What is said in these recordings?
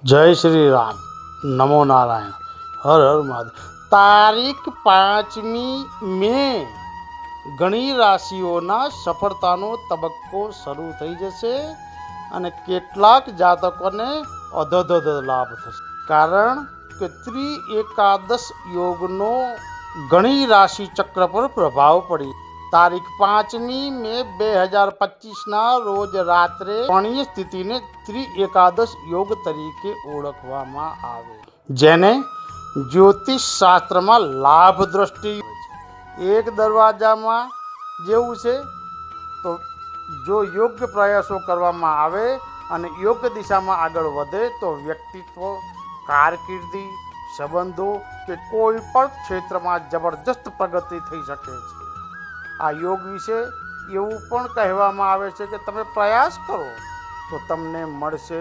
जय श्री राम। नमो नारायण। हर हर महादेव। તારીખ 5મી મે ઘણી રાશિઓના સફળતાનો તબક્કો શરૂ થઈ જશે અને કેટલાક જાતકોને અધોધધ લાભ થશે, કારણ કે એકાદશ યોગનો ઘણી રાશિ ચક્ર પર પ્રભાવ પડી. તારીખ 5મી મે 2025ના રોજ રાત્રે કોણીય સ્થિતિને એકાદશ યોગ તરીકે ઓળખવામાં આવે, જેને જ્યોતિષ શાસ્ત્રમાં લાભ દ્રષ્ટિ એક દરવાજામાં જેવું છે. તો જો યોગ્ય પ્રયાસો કરવામાં આવે અને યોગ્ય દિશામાં આગળ વધે તો વ્યક્તિત્વ, કારકિર્દી, સંબંધો કે કોઈ પણ ક્ષેત્રમાં જબરજસ્ત પ્રગતિ થઈ શકે છે. આ યોગ વિશે એવું પણ કહેવામાં આવે છે કે તમે પ્રયાસ કરો તો તમને મળશે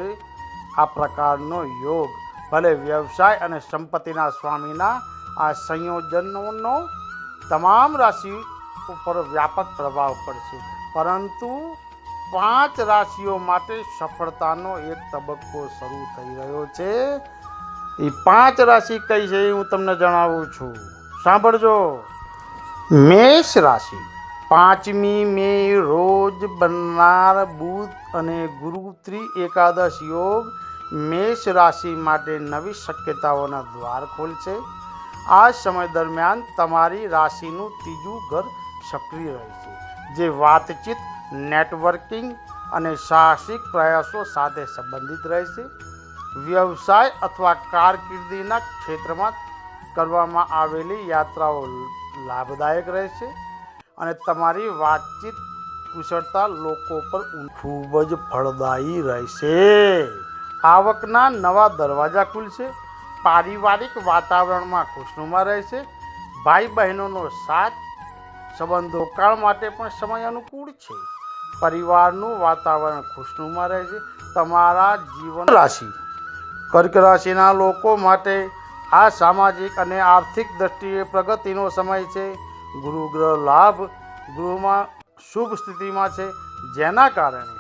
આ પ્રકારનો યોગ. ભલે વ્યવસાય અને સંપત્તિના સ્વામીના આ સંયોજનોનો તમામ રાશિ ઉપર વ્યાપક પ્રભાવ પડશે, પરંતુ 5 રાશિઓ માટે સફળતાનો એક તબક્કો શરૂ થઈ રહ્યો છે. એ 5 રાશિ કઈ છે હું તમને જણાવું છું, સાંભળજો. મેષ રાશિ 5મી મે રોજ બનનાર બુધ અને ગુરુ એકાદશ યોગ મેષ રાશિ માટે નવી શક્યતાઓના દ્વાર ખોલશે. આ સમય દરમિયાન તમારી રાશિનું 3જું ઘર સક્રિય રહેશે, જે વાતચીત, નેટવર્કિંગ અને સાહસિક પ્રયાસો સાથે સંબંધિત રહેશે. વ્યવસાય અથવા કારકિર્દીના ક્ષેત્રમાં કરવામાં આવેલી યાત્રાઓ લાભદાયક રહેશે અને તમારી વાતચીત કુશળતા લોકો પર ખૂબ જ ફળદાયી રહેશે. આવકના નવા દરવાજા ખુલશે. પારિવારિક વાતાવરણમાં ખુશનુમા રહેશે. ભાઈ બહેનોનો સાથ સંબંધો કાળ માટે પણ સમય અનુકૂળ છે. પરિવારનું વાતાવરણ ખુશનુમા રહેશે. તમારા જીવન રાશિ કર્ક રાશિના લોકો માટે આ સામાજિક અને આર્થિક દ્રષ્ટિએ પ્રગતિનો સમય છે. ગુરુ ગ્રહ લાભ ગૃહમાં શુભ સ્થિતિમાં છે, જેના કારણે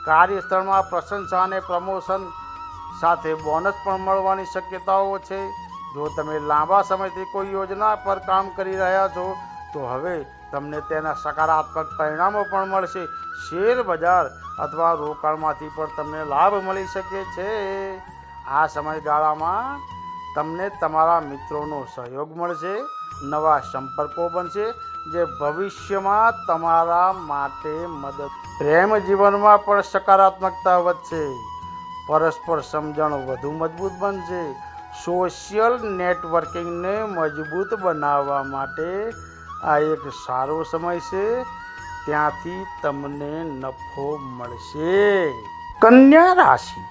કાર્યસ્થળમાં પ્રશંસા અને પ્રમોશન સાથે બોનસ પણ મળવાની શક્યતાઓ છે. જો તમે લાંબા સમયથી કોઈ યોજના પર કામ કરી રહ્યા છો તો હવે તમને તેના સકારાત્મક પરિણામો પણ મળશે. શેર બજાર અથવા રોકાણમાંથી પણ તમને લાભ મળી શકે છે. આ સમયગાળામાં તમને તમારા મિત્રોનો સહયોગ મળશે. નવા સંપર્કો બનશે જે ભવિષ્યમાં તમારા માટે મદદ. પ્રેમ જીવનમાં પણ સકારાત્મકતા વધશે. પરસ્પર સમજણ વધુ મજબૂત બનશે. સોશિયલ નેટવર્કિંગને મજબૂત બનાવવા માટે આ એક સારો સમય છે, ત્યાંથી તમને નફો મળશે. કન્યા રાશિ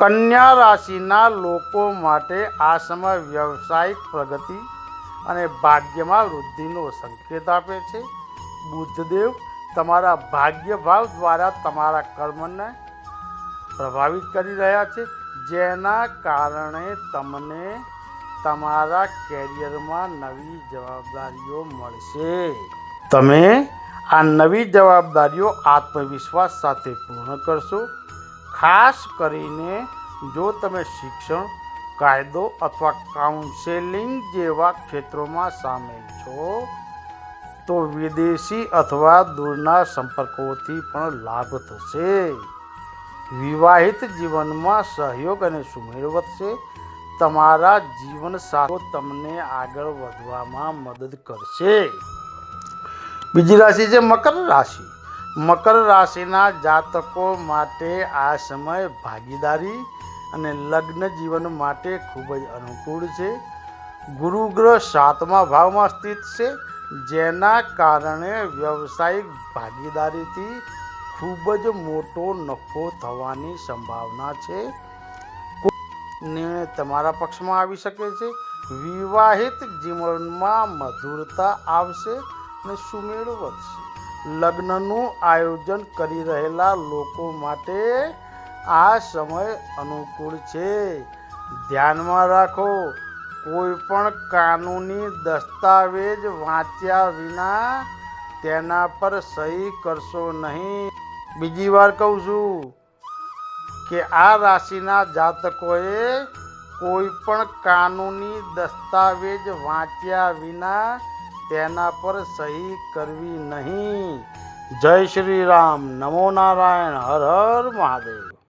કન્યા રાશિના લોકો માટે આ સમય વ્યવસાયિક પ્રગતિ અને ભાગ્યમાં વૃદ્ધિનો સંકેત આપે છે. બુધદેવ તમારા ભાગ્ય ભાવ દ્વારા તમારા કર્મને પ્રભાવિત કરી રહ્યા છે, જેના કારણે તમને તમારા કેરિયરમાં નવી જવાબદારીઓ મળશે. તમે આ નવી જવાબદારીઓ આત્મવિશ્વાસ સાથે પૂર્ણ કરશો. ખાસ કરીને જો તમે શિક્ષણ, કાયદો અથવા કાઉન્સેલિંગ જેવા ક્ષેત્રોમાં સામેલ છો તો વિદેશી અથવા દૂરના સંપર્કોથી પણ લાભ થશે. વિવાહિત જીવનમાં સહયોગ અને સુમેળ વધશે. તમારા જીવનસાથી તમને આગળ વધવામાં મદદ કરશે. બીજી રાશિ છે મકર રાશિ. મકર રાશિના જાતકો માટે આ સમય ભાગીદારી અને લગ્ન જીવન માટે ખૂબ જ અનુકૂળ છે. ગુરુ ગ્રહ 7મા ભાવમાં સ્થિત છે, જેના કારણે વ્યવસાયિક ભાગીદારીથી ખૂબ જ મોટો નફો થવાની સંભાવના છે. નિર્ણય તમારા પક્ષમાં આવી શકે છે. વિવાહિત જીવનમાં મધુરતા આવશે અને સુમેળ વધશે. લગ્નનું આયોજન કરી રહેલા લોકો માટે આ સમય અનુકૂળ છે. ધ્યાનમાં રાખો, કોઈ પણ કાનૂની દસ્તાવેજ વાંચ્યા વિના તેના પર સહી કરશો નહીં. બીજી વાર કહું છું કે આ રાશિના જાતકોએ કોઈ પણ કાનૂની દસ્તાવેજ વાંચ્યા વિના તેના પર સહી કરવી નહીં. જય શ્રી રામ. નમો નારાયણ. હર હર મહાદેવ.